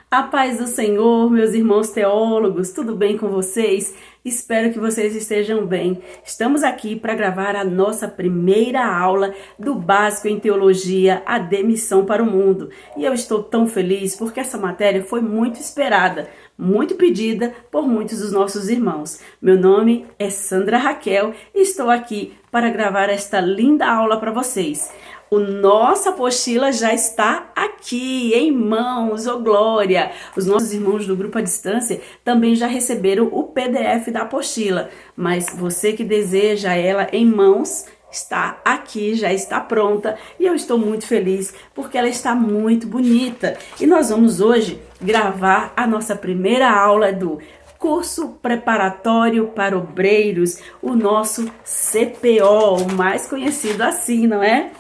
A paz do Senhor, meus irmãos teólogos, tudo bem com vocês? Espero que vocês estejam bem. Estamos aqui para gravar a nossa primeira aula do Básico em Teologia, a Demissão para o Mundo. E eu estou tão feliz porque essa matéria foi muito esperada, muito pedida por muitos dos nossos irmãos. Meu nome é Sandra Raquel e estou aqui para gravar esta linda aula para vocês. Nossa apostila já está aqui em mãos, oh glória! Os nossos irmãos do grupo à distância também já receberam o PDF da apostila, mas você que deseja ela em mãos, está aqui, já está pronta e eu estou muito feliz porque ela está muito bonita. E nós vamos hoje gravar a nossa primeira aula do Curso Preparatório para Obreiros, o nosso CPO, o mais conhecido assim, não é?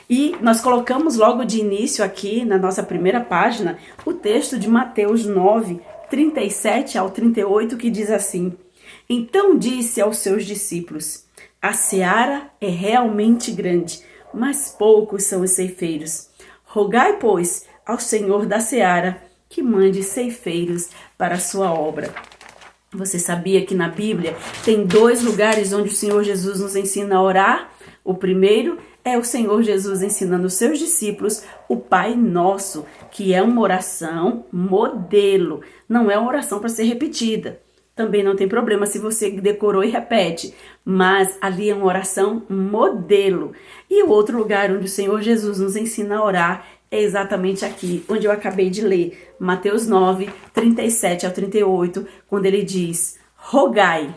E nós colocamos logo de início aqui na nossa primeira página o texto de Mateus 9, 37 ao 38, que diz assim: Então disse aos seus discípulos: A seara é realmente grande, mas poucos são os ceifeiros. Rogai, pois, ao Senhor da seara que mande ceifeiros para a sua obra. Você sabia que na Bíblia tem dois lugares onde o Senhor Jesus nos ensina a orar? O primeiro é o Senhor Jesus ensinando os seus discípulos o Pai Nosso, que é uma oração modelo, não é uma oração para ser repetida. Também não tem problema se você decorou e repete, mas ali é uma oração modelo. E o outro lugar onde o Senhor Jesus nos ensina a orar é exatamente aqui, onde eu acabei de ler, Mateus 9, 37 ao 38, quando ele diz: Rogai,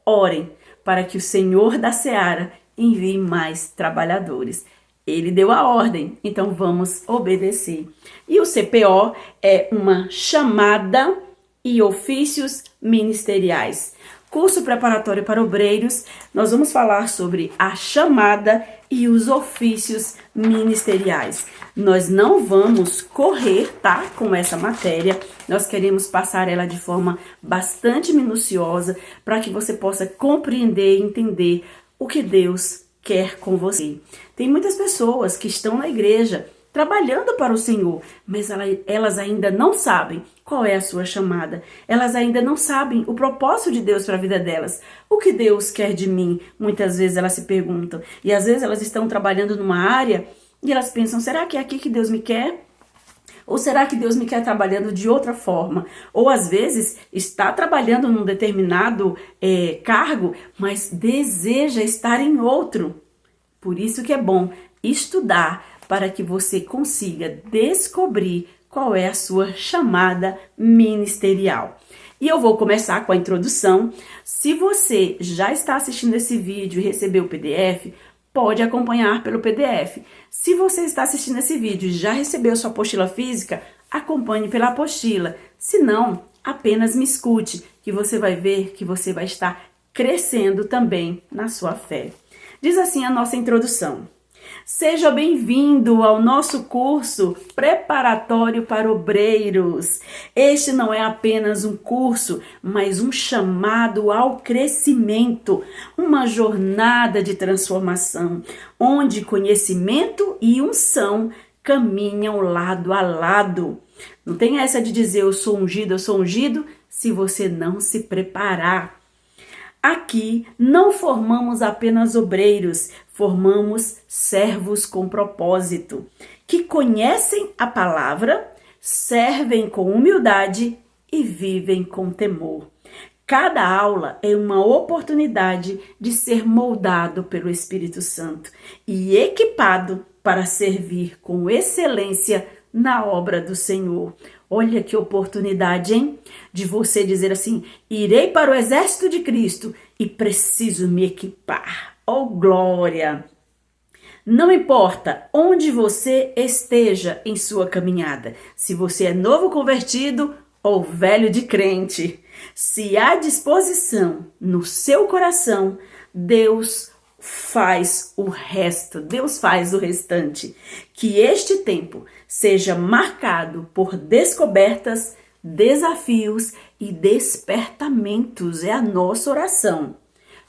orem, para que o Senhor da seara envie mais trabalhadores. Ele deu a ordem, então vamos obedecer. E o CPO é uma chamada e ofícios ministeriais. Curso preparatório para obreiros, nós vamos falar sobre a chamada e os ofícios ministeriais. Nós não vamos correr, tá, com essa matéria. Nós queremos passar ela de forma bastante minuciosa para que você possa compreender e entender o que Deus quer com você. Tem muitas pessoas que estão na igreja trabalhando para o Senhor, mas elas ainda não sabem qual é a sua chamada. Elas ainda não sabem o propósito de Deus para a vida delas. O que Deus quer de mim? Muitas vezes elas se perguntam. E às vezes elas estão trabalhando numa área e elas pensam, será que é aqui que Deus me quer? Ou será que Deus me quer trabalhando de outra forma? Ou às vezes está trabalhando num determinado cargo, mas deseja estar em outro. Por isso que é bom estudar para que você consiga descobrir qual é a sua chamada ministerial. E eu vou começar com a introdução. Se você já está assistindo esse vídeo e recebeu o PDF, pode acompanhar pelo PDF. Se você está assistindo esse vídeo e já recebeu sua apostila física, acompanhe pela apostila. Se não, apenas me escute, que você vai ver que você vai estar crescendo também na sua fé. Diz assim a nossa introdução: Seja bem-vindo ao nosso curso preparatório para obreiros. Este não é apenas um curso, mas um chamado ao crescimento, uma jornada de transformação, onde conhecimento e unção caminham lado a lado. Não tem essa de dizer eu sou ungido, se você não se preparar. Aqui não formamos apenas obreiros, formamos servos com propósito, que conhecem a palavra, servem com humildade e vivem com temor. Cada aula é uma oportunidade de ser moldado pelo Espírito Santo e equipado para servir com excelência na obra do Senhor. Olha que oportunidade, hein? De você dizer assim: irei para o exército de Cristo e preciso me equipar. Oh, glória! Não importa onde você esteja em sua caminhada, se você é novo convertido ou velho de crente, se há disposição no seu coração, Deus faz o resto, Deus faz o restante. Que este tempo seja marcado por descobertas, desafios e despertamentos. É a nossa oração.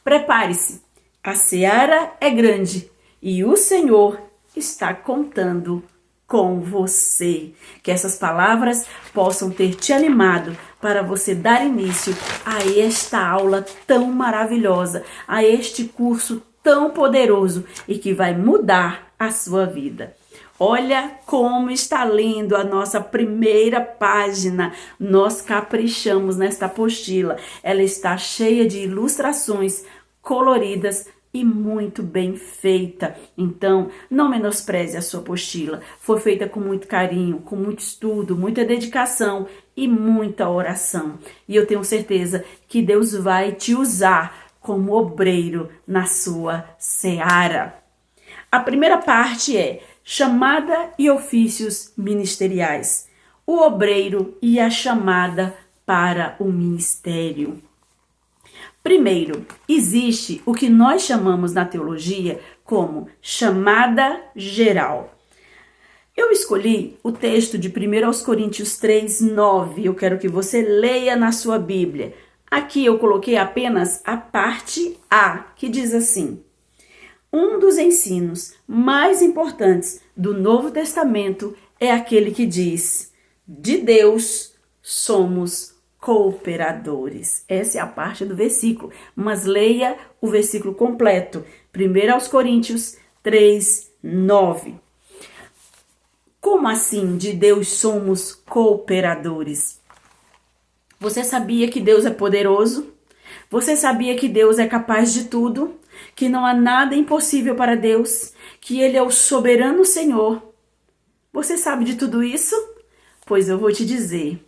Prepare-se, a seara é grande e o Senhor está contando com você. Que essas palavras possam ter te animado para você dar início a esta aula tão maravilhosa, a este curso tão poderoso e que vai mudar a sua vida. Olha como está lindo a nossa primeira página. Nós caprichamos nesta apostila. Ela está cheia de ilustrações coloridas e muito bem feita. Então, não menospreze a sua apostila. Foi feita com muito carinho, com muito estudo, muita dedicação e muita oração. E eu tenho certeza que Deus vai te usar como obreiro na sua seara. A primeira parte é chamada e ofícios ministeriais. O obreiro e a chamada para o ministério. Primeiro, existe o que nós chamamos na teologia como chamada geral. Eu escolhi o texto de 1 Coríntios 3:9. Eu quero que você leia na sua Bíblia. Aqui eu coloquei apenas a parte A, que diz assim: um dos ensinos mais importantes do Novo Testamento é aquele que diz: de Deus somos cooperadores. Essa é a parte do versículo, mas leia o versículo completo. 1 Coríntios 3:9. Como assim de Deus somos cooperadores? Você sabia que Deus é poderoso? Você sabia que Deus é capaz de tudo? Que não há nada impossível para Deus? Que Ele é o soberano Senhor? Você sabe de tudo isso? Pois eu vou te dizer.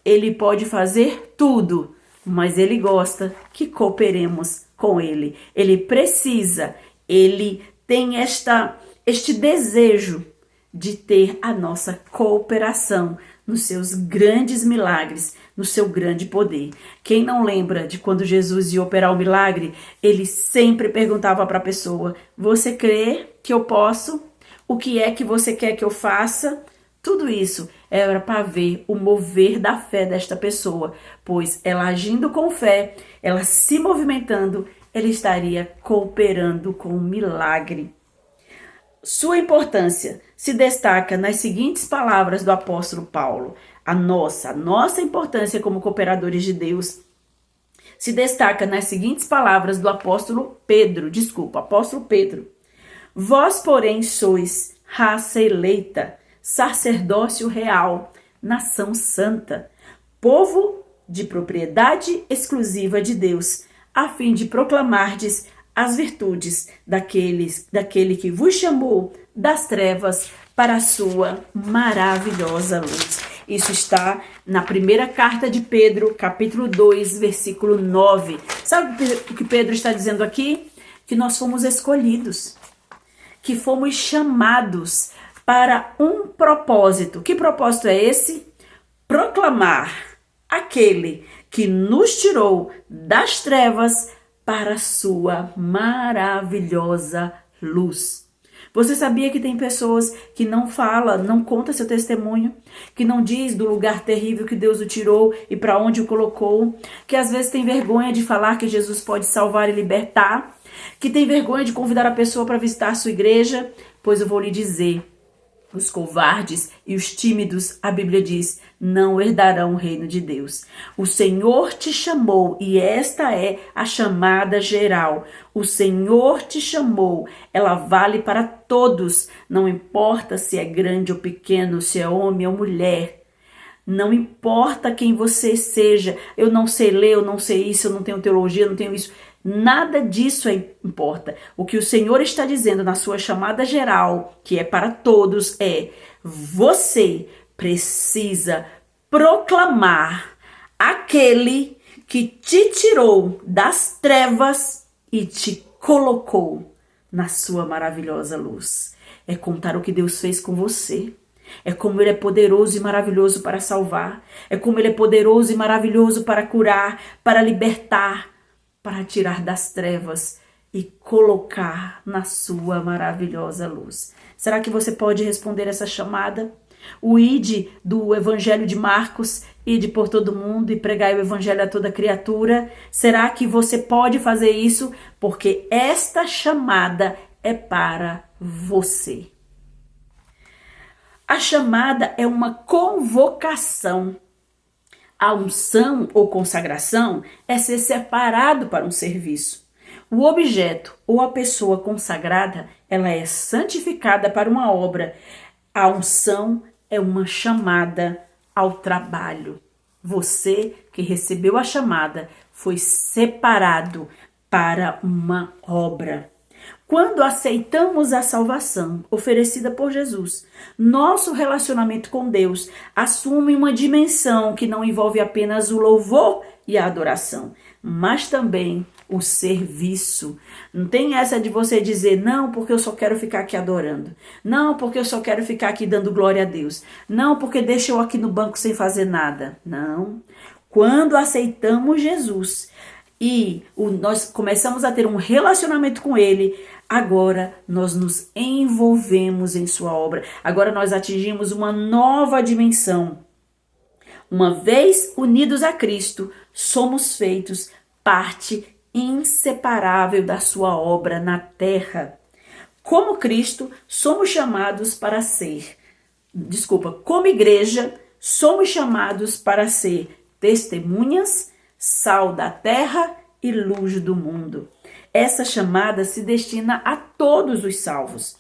Ele pode fazer tudo, mas Ele gosta que cooperemos com Ele. Ele precisa, Ele tem este desejo de ter a nossa cooperação nos seus grandes milagres, no seu grande poder. Quem não lembra de quando Jesus ia operar o milagre, ele sempre perguntava para a pessoa: você crê que eu posso? O que é que você quer que eu faça? Tudo isso era para ver o mover da fé desta pessoa, pois ela agindo com fé, ela se movimentando, ela estaria cooperando com o milagre. Sua importância se destaca nas seguintes palavras do apóstolo Paulo. A nossa importância como cooperadores de Deus se destaca nas seguintes palavras do apóstolo Pedro. Vós, porém, sois raça eleita, sacerdócio real, nação santa, povo de propriedade exclusiva de Deus, a fim de proclamardes as virtudes daquele que vos chamou das trevas para a sua maravilhosa luz. Isso está na primeira carta de Pedro, capítulo 2, versículo 9. Sabe o que Pedro está dizendo aqui? Que nós fomos escolhidos, que fomos chamados para um propósito. Que propósito é esse? Proclamar aquele que nos tirou das trevas para a sua maravilhosa luz. Você sabia que tem pessoas que não falam, não conta seu testemunho, que não diz do lugar terrível que Deus o tirou e para onde o colocou, que às vezes tem vergonha de falar que Jesus pode salvar e libertar, que tem vergonha de convidar a pessoa para visitar a sua igreja? Pois eu vou lhe dizer, os covardes e os tímidos, a Bíblia diz, não herdarão o reino de Deus. O Senhor te chamou e esta é a chamada geral. O Senhor te chamou, ela vale para todos, não importa se é grande ou pequeno, se é homem ou mulher. Não importa quem você seja, eu não sei ler, eu não sei isso, eu não tenho teologia, eu não tenho isso. Nada disso importa. O que o Senhor está dizendo na sua chamada geral, que é para todos, é: você precisa proclamar aquele que te tirou das trevas e te colocou na sua maravilhosa luz. É contar o que Deus fez com você. É como Ele é poderoso e maravilhoso para salvar. É como Ele é poderoso e maravilhoso para curar, para libertar, para tirar das trevas e colocar na sua maravilhosa luz. Será que você pode responder essa chamada? O ide do Evangelho de Marcos, ide por todo mundo e pregai o Evangelho a toda criatura. Será que você pode fazer isso? Porque esta chamada é para você. A chamada é uma convocação. A unção ou consagração é ser separado para um serviço. O objeto ou a pessoa consagrada, ela é santificada para uma obra. A unção é uma chamada ao trabalho. Você que recebeu a chamada foi separado para uma obra. Quando aceitamos a salvação oferecida por Jesus, nosso relacionamento com Deus assume uma dimensão que não envolve apenas o louvor e a adoração, mas também o serviço. Não tem essa de você dizer, não, porque eu só quero ficar aqui adorando. Não, porque eu só quero ficar aqui dando glória a Deus. Não, porque deixa eu aqui no banco sem fazer nada. Não. Quando aceitamos Jesus e nós começamos a ter um relacionamento com Ele, agora nós nos envolvemos em sua obra. Agora nós atingimos uma nova dimensão. Uma vez unidos a Cristo, somos feitos parte inseparável da sua obra na terra. Como Cristo, somos chamados para ser, como igreja, somos chamados para ser testemunhas, sal da terra e luz do mundo. Essa chamada se destina a todos os salvos.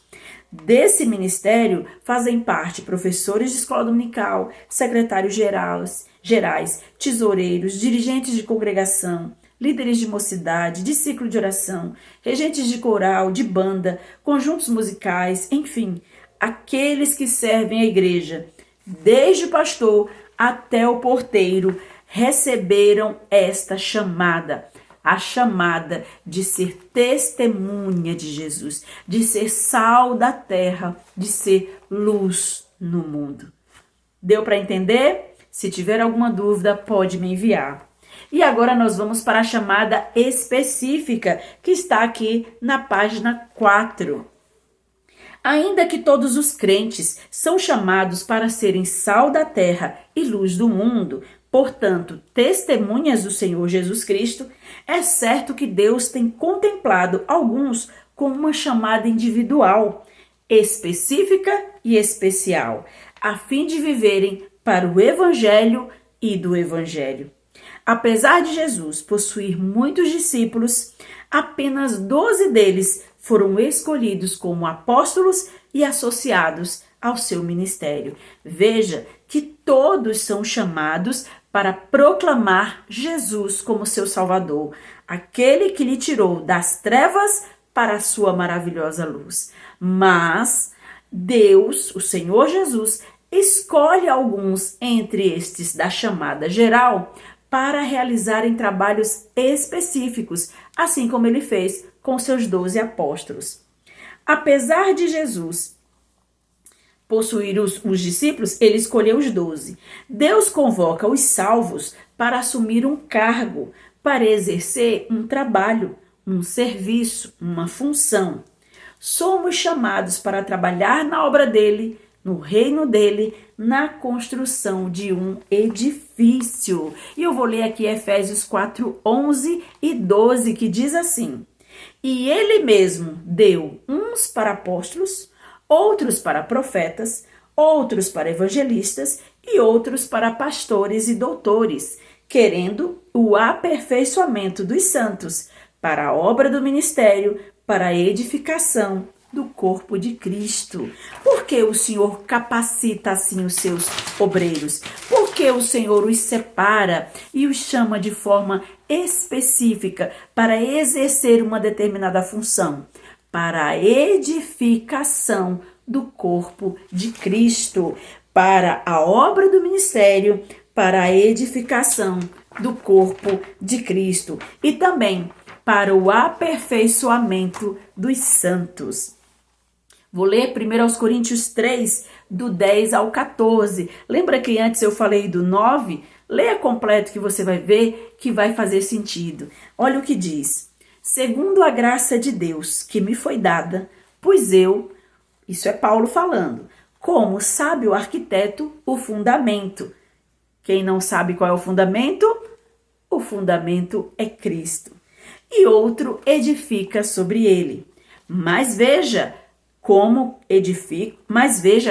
Desse ministério fazem parte professores de escola dominical, secretários gerais, tesoureiros, dirigentes de congregação, líderes de mocidade, de ciclo de oração, regentes de coral, de banda, conjuntos musicais, enfim, aqueles que servem a igreja, desde o pastor até o porteiro, receberam esta chamada. A chamada de ser testemunha de Jesus, de ser sal da terra, de ser luz no mundo. Deu para entender? Se tiver alguma dúvida, pode me enviar. E agora nós vamos para a chamada específica, que está aqui na página 4. Ainda que todos os crentes são chamados para serem sal da terra e luz do mundo, portanto, testemunhas do Senhor Jesus Cristo, é certo que Deus tem contemplado alguns com uma chamada individual, específica e especial, a fim de viverem para o Evangelho e do Evangelho. Apesar de Jesus possuir muitos discípulos, apenas 12 deles foram escolhidos como apóstolos e associados ao seu ministério. Veja que todos são chamados para proclamar Jesus como seu Salvador, aquele que lhe tirou das trevas para a sua maravilhosa luz. Mas Deus, o Senhor Jesus, escolhe alguns entre estes da chamada geral para realizarem trabalhos específicos, assim como ele fez com seus 12 apóstolos. Apesar de Jesus possuir os discípulos, ele escolheu os 12. Deus convoca os salvos para assumir um cargo, para exercer um trabalho, um serviço, uma função. Somos chamados para trabalhar na obra dele, no reino dele, na construção de um edifício. E eu vou ler aqui Efésios 4, 11 e 12, que diz assim: E ele mesmo deu uns para apóstolos, outros para profetas, outros para evangelistas e outros para pastores e doutores, querendo o aperfeiçoamento dos santos, para a obra do ministério, para a edificação do corpo de Cristo. Por que o Senhor capacita assim os seus obreiros? Por que o Senhor os separa e os chama de forma específica para exercer uma determinada função? Para a edificação do corpo de Cristo, para a obra do ministério, para a edificação do corpo de Cristo e também para o aperfeiçoamento dos santos. Vou ler 1 Coríntios 3, do 10 ao 14. Lembra que antes eu falei do 9? Leia completo que você vai ver que vai fazer sentido. Olha o que diz. Segundo a graça de Deus que me foi dada, pois eu, isso é Paulo falando, como sábio arquiteto, o fundamento. Quem não sabe qual é o fundamento? O fundamento é Cristo. E outro edifica sobre ele. Mas veja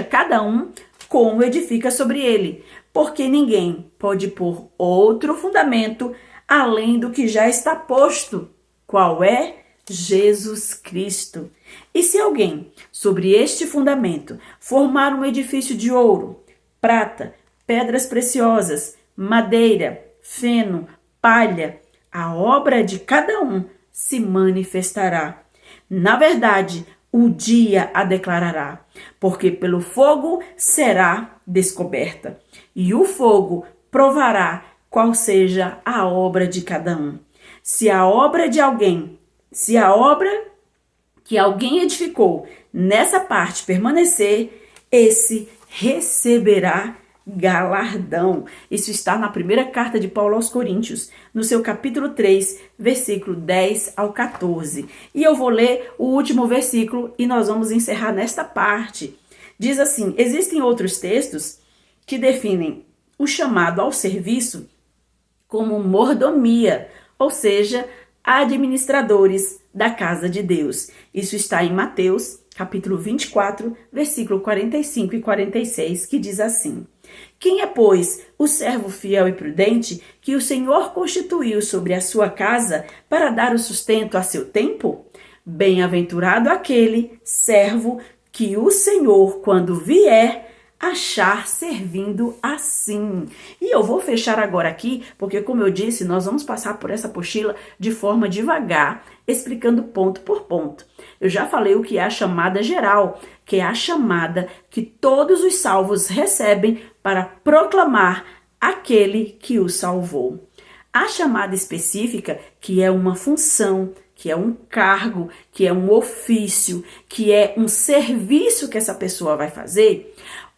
cada um como edifica sobre ele, porque ninguém pode pôr outro fundamento além do que já está posto, qual é Jesus Cristo. E se alguém, sobre este fundamento, formar um edifício de ouro, prata, pedras preciosas, madeira, feno, palha, a obra de cada um se manifestará. Na verdade, o dia a declarará, porque pelo fogo será descoberta, e o fogo provará qual seja a obra de cada um. Se a obra que alguém edificou nessa parte permanecer, esse receberá galardão. Isso está na primeira carta de Paulo aos Coríntios, no seu capítulo 3, versículo 10 ao 14. E eu vou ler o último versículo e nós vamos encerrar nesta parte. Diz assim: existem outros textos que definem o chamado ao serviço como mordomia, ou seja, administradores da casa de Deus. Isso está em Mateus, capítulo 24, versículo 45 e 46, que diz assim: quem é, pois, o servo fiel e prudente que o Senhor constituiu sobre a sua casa para dar o sustento a seu tempo? Bem-aventurado aquele servo que o Senhor, quando vier, achar servindo assim. E eu vou fechar agora aqui, porque como eu disse, nós vamos passar por essa apostila de forma devagar, explicando ponto por ponto. Eu já falei o que é a chamada geral, que é a chamada que todos os salvos recebem para proclamar aquele que o salvou. A chamada específica, que é uma função, que é um cargo, que é um ofício, que é um serviço que essa pessoa vai fazer.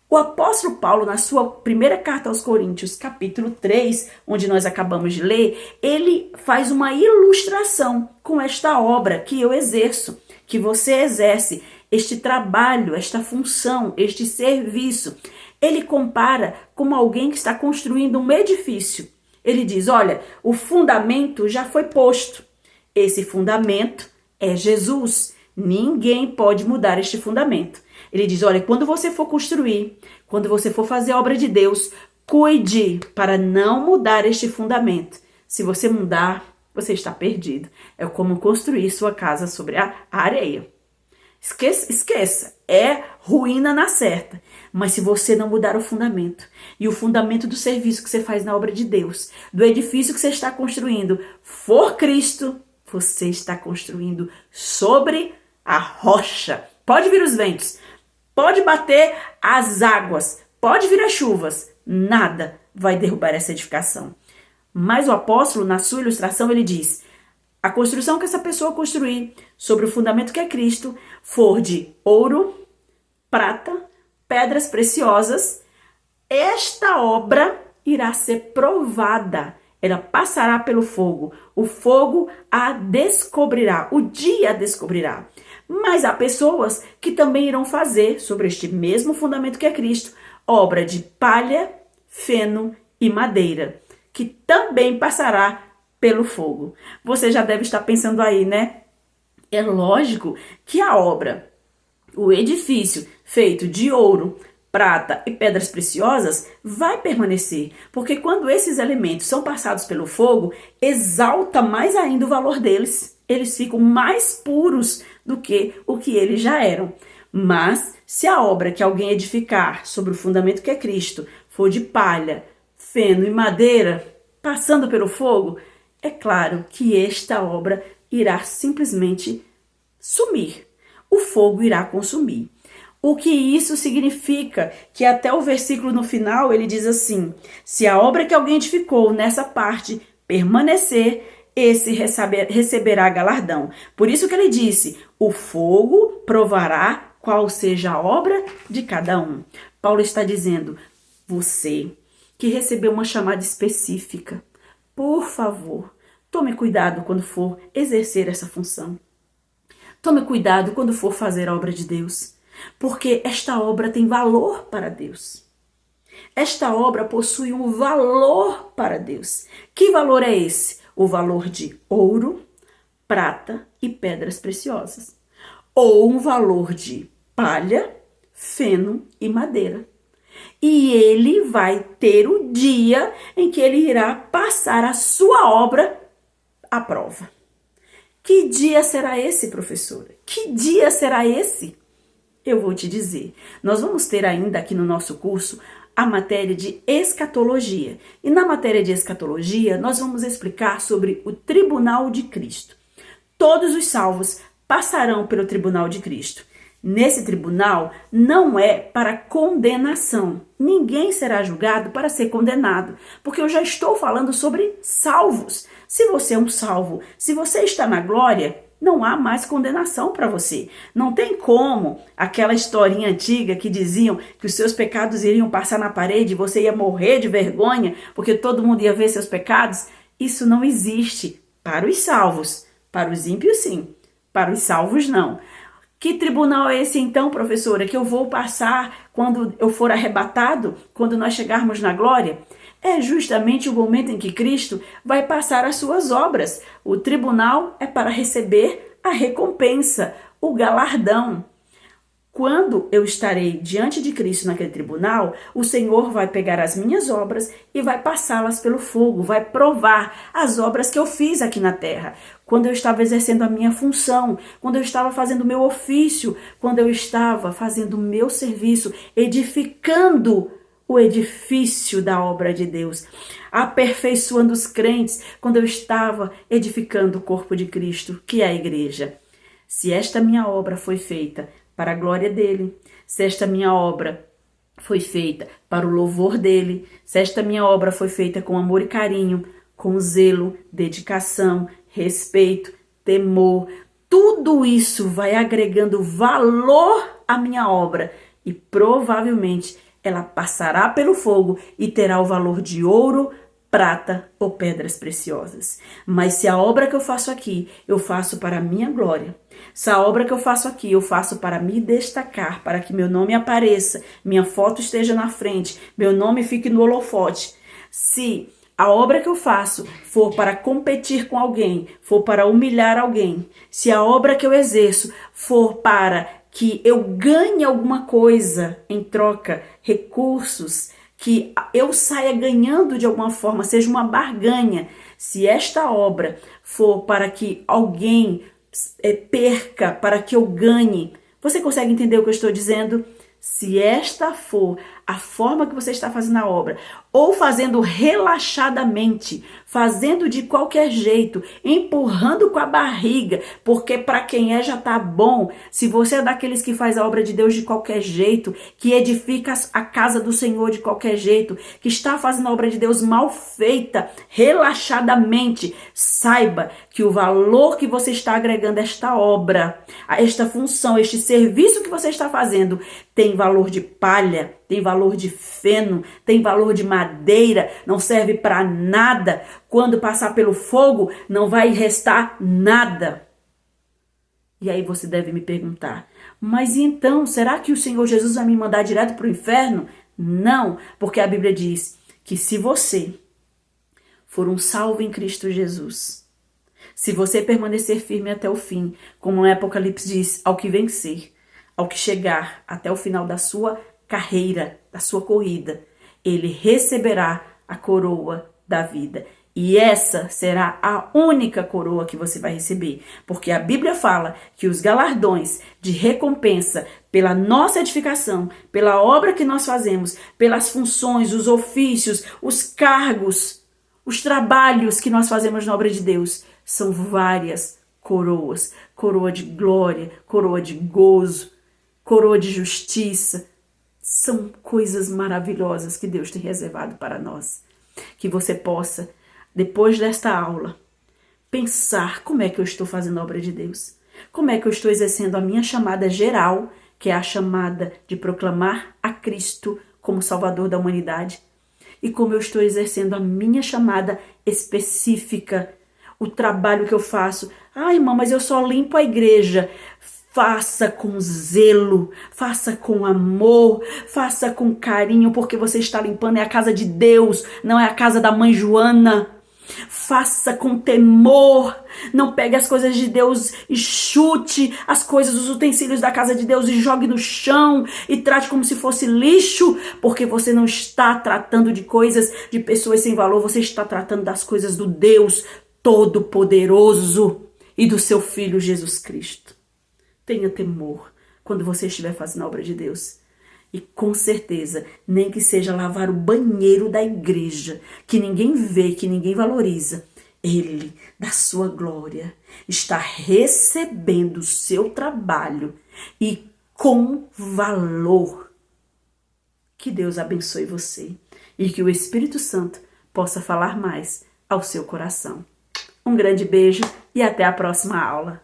O apóstolo Paulo, na sua primeira carta aos Coríntios, capítulo 3, onde nós acabamos de ler, ele faz uma ilustração com esta obra que eu exerço, que você exerce, este trabalho, esta função, este serviço. Ele compara com alguém que está construindo um edifício. Ele diz, olha, o fundamento já foi posto. Esse fundamento é Jesus. Ninguém pode mudar este fundamento. Ele diz, olha, quando você for construir, quando você for fazer a obra de Deus, cuide para não mudar este fundamento. Se você mudar, você está perdido. É como construir sua casa sobre a areia. Esqueça, é ruína na certa. Mas se você não mudar o fundamento, e o fundamento do serviço que você faz na obra de Deus, do edifício que você está construindo, for Cristo, você está construindo sobre a rocha. Pode vir os ventos, pode bater as águas, pode vir as chuvas, nada vai derrubar essa edificação. Mas o apóstolo, na sua ilustração, ele diz, a construção que essa pessoa construir sobre o fundamento que é Cristo, for de ouro, prata, pedras preciosas, esta obra irá ser provada. Ela passará pelo fogo. O fogo a descobrirá. O dia a descobrirá. Mas há pessoas que também irão fazer, sobre este mesmo fundamento que é Cristo, obra de palha, feno e madeira, que também passará pelo fogo. Você já deve estar pensando aí, né? É lógico que a obra, o edifício feito de ouro, prata e pedras preciosas vai permanecer, porque quando esses elementos são passados pelo fogo, exalta mais ainda o valor deles. Eles ficam mais puros do que o que eles já eram. Mas se a obra que alguém edificar sobre o fundamento que é Cristo for de palha, feno e madeira, passando pelo fogo, é claro que esta obra irá simplesmente sumir. O fogo irá consumir. O que isso significa? Que até o versículo no final ele diz assim, se a obra que alguém edificou nessa parte permanecer, esse receberá galardão. Por isso que ele disse, o fogo provará qual seja a obra de cada um. Paulo está dizendo, você que recebeu uma chamada específica, por favor, tome cuidado quando for exercer essa função. Tome cuidado quando for fazer a obra de Deus, porque esta obra tem valor para Deus. Esta obra possui um valor para Deus. Que valor é esse? O valor de ouro, prata e pedras preciosas. Ou um valor de palha, feno e madeira. E ele vai ter o dia em que ele irá passar a sua obra à prova. Que dia será esse, professora? Que dia será esse? Eu vou te dizer. Nós vamos ter ainda aqui no nosso curso a matéria de escatologia. E na matéria de escatologia, nós vamos explicar sobre o tribunal de Cristo. Todos os salvos passarão pelo tribunal de Cristo. Nesse tribunal não é para condenação. Ninguém será julgado para ser condenado, porque eu já estou falando sobre salvos. Se você é um salvo, se você está na glória, não há mais condenação para você. Não tem como aquela historinha antiga que diziam que os seus pecados iriam passar na parede e você ia morrer de vergonha porque todo mundo ia ver seus pecados. Isso não existe para os salvos. Para os ímpios, sim. Para os salvos, não. Que tribunal é esse então, professora, que eu vou passar quando eu for arrebatado, quando nós chegarmos na glória? É justamente o momento em que Cristo vai passar as suas obras. O tribunal é para receber a recompensa, o galardão. Quando eu estarei diante de Cristo naquele tribunal, o Senhor vai pegar as minhas obras e vai passá-las pelo fogo, vai provar as obras que eu fiz aqui na terra. Quando eu estava exercendo a minha função, quando eu estava fazendo o meu ofício, quando eu estava fazendo o meu serviço, edificando o edifício da obra de Deus, aperfeiçoando os crentes, quando eu estava edificando o corpo de Cristo, que é a igreja. Se esta minha obra foi feita para a glória dele, se esta minha obra foi feita para o louvor dele, se esta minha obra foi feita com amor e carinho, com zelo, dedicação, respeito, temor, tudo isso vai agregando valor à minha obra e provavelmente ela passará pelo fogo e terá o valor de ouro, prata ou pedras preciosas. Mas se a obra que eu faço aqui, eu faço para a minha glória, se a obra que eu faço aqui, eu faço para me destacar, para que meu nome apareça, minha foto esteja na frente, meu nome fique no holofote, se a obra que eu faço for para competir com alguém, for para humilhar alguém, se a obra que eu exerço for para que eu ganhe alguma coisa em troca, recursos, que eu saia ganhando de alguma forma, seja uma barganha, se esta obra for para que alguém perca, para que eu ganhe, você consegue entender o que eu estou dizendo? Se esta for a forma que você está fazendo a obra, ou fazendo relaxadamente, fazendo de qualquer jeito, empurrando com a barriga, porque para quem é já tá bom. Se você é daqueles que faz a obra de Deus de qualquer jeito, que edifica a casa do Senhor de qualquer jeito, que está fazendo a obra de Deus mal feita, relaxadamente, saiba que o valor que você está agregando a esta obra, a esta função, este serviço que você está fazendo, tem valor de palha, tem valor de feno, tem valor de madeira, não serve para nada. Quando passar pelo fogo, não vai restar nada. E aí você deve me perguntar, mas então, será que o Senhor Jesus vai me mandar direto para o inferno? Não, porque a Bíblia diz que se você for um salvo em Cristo Jesus, se você permanecer firme até o fim, como o Apocalipse diz, ao que vencer, ao que chegar até o final da sua carreira, da sua corrida, ele receberá a coroa da vida. E essa será a única coroa que você vai receber, porque a Bíblia fala que os galardões de recompensa pela nossa edificação, pela obra que nós fazemos, pelas funções, os ofícios, os cargos, os trabalhos que nós fazemos na obra de Deus, são várias coroas. Coroa de glória, coroa de gozo, coroa de justiça. São coisas maravilhosas que Deus tem reservado para nós. Que você possa, depois desta aula, pensar como é que eu estou fazendo a obra de Deus. Como é que eu estou exercendo a minha chamada geral, que é a chamada de proclamar a Cristo como Salvador da humanidade. E como eu estou exercendo a minha chamada específica, o trabalho que eu faço. Ah, irmã, mas eu só limpo a igreja. Faça com zelo, faça com amor, faça com carinho, porque você está limpando é a casa de Deus, não é a casa da mãe Joana. Faça com temor. Não pegue as coisas de Deus e chute as coisas, os utensílios da casa de Deus e jogue no chão e trate como se fosse lixo, porque você não está tratando de coisas de pessoas sem valor, você está tratando das coisas do Deus Todo-Poderoso e do seu Filho Jesus Cristo. Tenha temor quando você estiver fazendo a obra de Deus. E com certeza, nem que seja lavar o banheiro da igreja, que ninguém vê, que ninguém valoriza, Ele, da sua glória, está recebendo o seu trabalho e com valor. Que Deus abençoe você e que o Espírito Santo possa falar mais ao seu coração. Um grande beijo e até a próxima aula.